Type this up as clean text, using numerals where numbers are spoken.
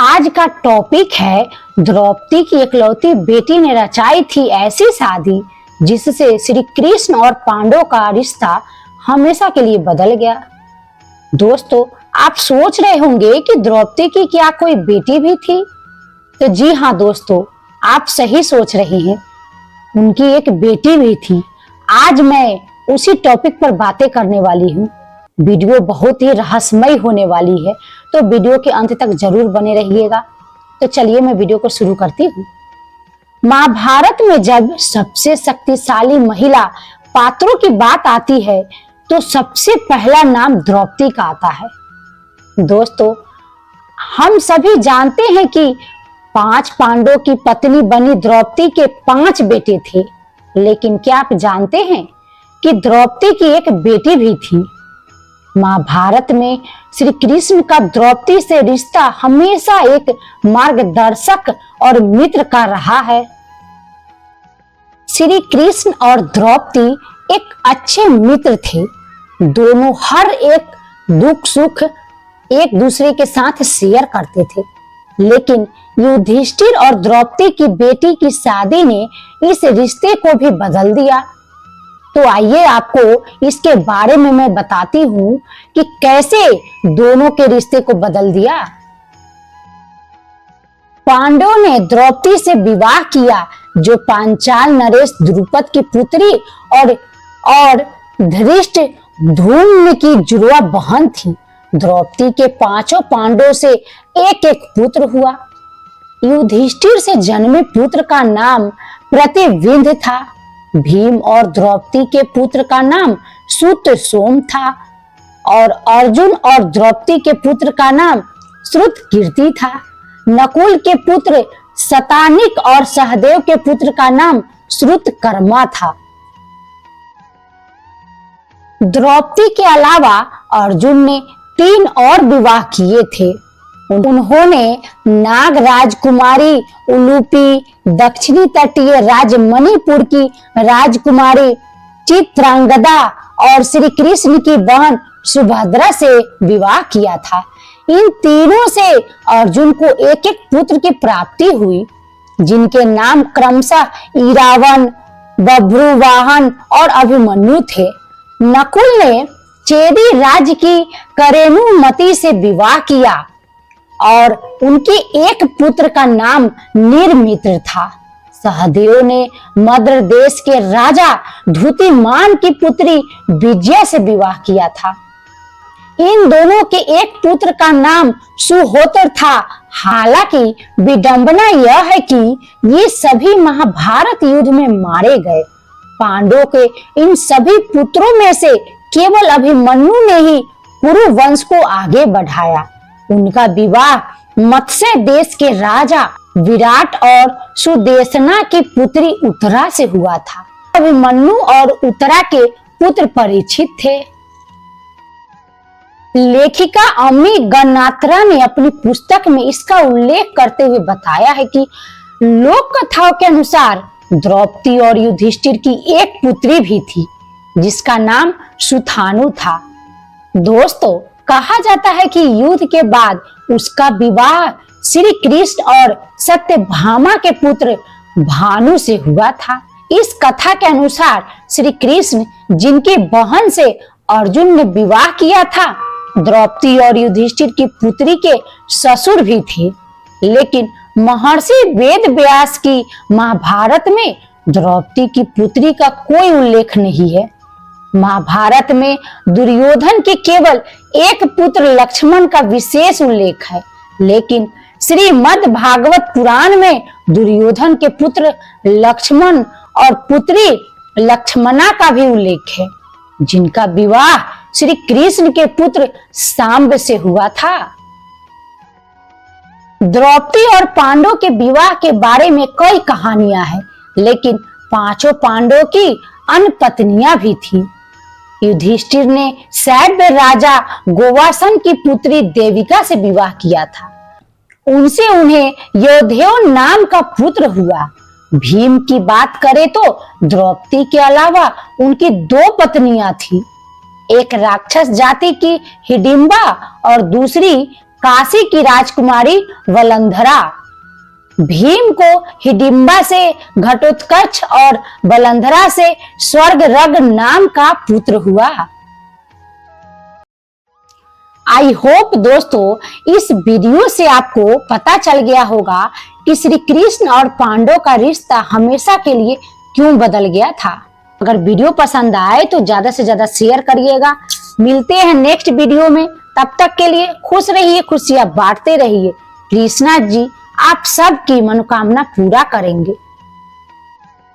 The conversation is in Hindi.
आज का टॉपिक है द्रौपदी की इकलौती बेटी ने रचाई थी ऐसी शादी जिससे श्री कृष्ण और पांडव का रिश्ता हमेशा के लिए बदल गया। दोस्तों, आप सोच रहे होंगे कि द्रौपदी की क्या कोई बेटी भी थी? तो जी हाँ दोस्तों, आप सही सोच रहे हैं, उनकी एक बेटी भी थी। आज मैं उसी टॉपिक पर बातें करने वाली हूँ। वीडियो बहुत ही रहस्यमय होने वाली है, तो वीडियो के अंत तक जरूर बने रहिएगा। तो चलिए मैं वीडियो को शुरू करती हूँ। महाभारत में जब सबसे शक्तिशाली महिला पात्रों की बात आती है तो सबसे पहला नाम द्रौपदी का आता है। दोस्तों, हम सभी जानते हैं कि 5 पांडवों की पत्नी बनी द्रौपदी के 5 बेटे थे, लेकिन क्या आप जानते हैं कि द्रौपदी की एक बेटी भी थी? महाभारत में श्री कृष्ण का द्रौपदी से रिश्ता हमेशा एक मार्गदर्शक और मित्र का रहा है। श्री कृष्ण और द्रौपदी एक अच्छे मित्र थे। दोनों हर एक दुख सुख एक दूसरे के साथ शेयर करते थे, लेकिन युधिष्ठिर और द्रौपदी की बेटी की शादी ने इस रिश्ते को भी बदल दिया। तो आइए आपको इसके बारे में मैं बताती हूँ कि कैसे दोनों के रिश्ते को बदल दिया। पांडवों ने द्रौपदी से विवाह किया, जो पांचाल नरेश द्रुपद की पुत्री और धृष्ट धूम्न की जुड़वा बहन थी। द्रौपदी के 5 पांडवों से एक एक पुत्र हुआ। युधिष्ठिर से जन्मे पुत्र का नाम प्रतिविंध्य था। भीम और द्रौपदी के पुत्र का नाम सूत सोम था और अर्जुन और द्रौपदी के पुत्र का नाम श्रुतकीर्ति था। नकुल के पुत्र शतानिक और सहदेव के पुत्र का नाम श्रुतकर्मा था। द्रौपदी के अलावा अर्जुन ने 3 और विवाह किए थे। उन्होंने नाग राजकुमारी उलूपी, दक्षिणी तटीय राज्य मणिपुर की राजकुमारी चित्रांगदा और श्री कृष्ण की बहन सुभद्रा से विवाह किया था। इन तीनों से अर्जुन को एक एक पुत्र की प्राप्ति हुई, जिनके नाम क्रमशः इरावन, बभ्रुवाहन और अभिमन्यु थे। नकुल ने चेदी राज्य की करेणुमति से विवाह किया और उनके एक पुत्र का नाम निर्मित्र था। सहदेव ने मद्र देश के राजा धूतिमान की पुत्री विजया से विवाह किया था। इन दोनों के एक पुत्र का नाम सुहोत्र था। हालांकि विडंबना यह है कि ये सभी महाभारत युद्ध में मारे गए। पांडवों के इन सभी पुत्रों में से केवल अभिमन्यु ने ही कुरु वंश को आगे बढ़ाया। उनका विवाह मत्स्य देश के राजा विराट और सुदेशना की पुत्री उत्तरा से हुआ था। अभिमन्यु और उत्तरा के पुत्र परीक्षित थे। लेखिका अम्मी गन्नात्रा ने अपनी पुस्तक में इसका उल्लेख करते हुए बताया है कि लोक कथाओं के अनुसार द्रौपदी और युधिष्ठिर की एक पुत्री भी थी, जिसका नाम सुथानु था। दोस्तों, कहा जाता है कि युद्ध के बाद उसका विवाह श्री कृष्ण और सत्यभामा के पुत्र भानु से हुआ था। इस कथा के अनुसार श्री कृष्ण, जिनकी बहन से अर्जुन ने विवाह किया था, द्रौपदी और युधिष्ठिर की पुत्री के ससुर भी थे। लेकिन महर्षि वेद व्यास की महाभारत में द्रौपदी की पुत्री का कोई उल्लेख नहीं है। महाभारत में दुर्योधन के केवल एक पुत्र लक्ष्मण का विशेष उल्लेख है, लेकिन श्रीमद् भागवत पुराण में दुर्योधन के पुत्र लक्ष्मण और पुत्री लक्ष्मणा का भी उल्लेख है, जिनका विवाह श्री कृष्ण के पुत्र सांब से हुआ था। द्रौपदी और पांडवों के विवाह के बारे में कई कहानियां हैं, लेकिन 5 पांडवों की अन्य पत्नियां भी थी। युधिष्ठिर ने सैव्य राजा गोवासन की पुत्री देविका से विवाह किया था। उनसे उन्हें योधेय नाम का पुत्र हुआ। भीम की बात करें तो द्रौपदी के अलावा उनकी 2 पत्नियां थी। एक राक्षस जाति की हिडिंबा और दूसरी काशी की राजकुमारी वलंधरा। भीम को हिडिंबा से घटोत्कच और वलंधरा से स्वर्गरग नाम का पुत्र हुआ। आई होप दोस्तों इस वीडियो से आपको पता चल गया होगा कि श्री कृष्ण और पांडव का रिश्ता हमेशा के लिए क्यों बदल गया था। अगर वीडियो पसंद आए तो ज्यादा से ज्यादा शेयर करिएगा। मिलते हैं नेक्स्ट वीडियो में, तब तक के लिए खुश रहिए, खुशियां बांटते रहिए। कृष्णा जी आप सबकी मनोकामना पूरा करेंगे।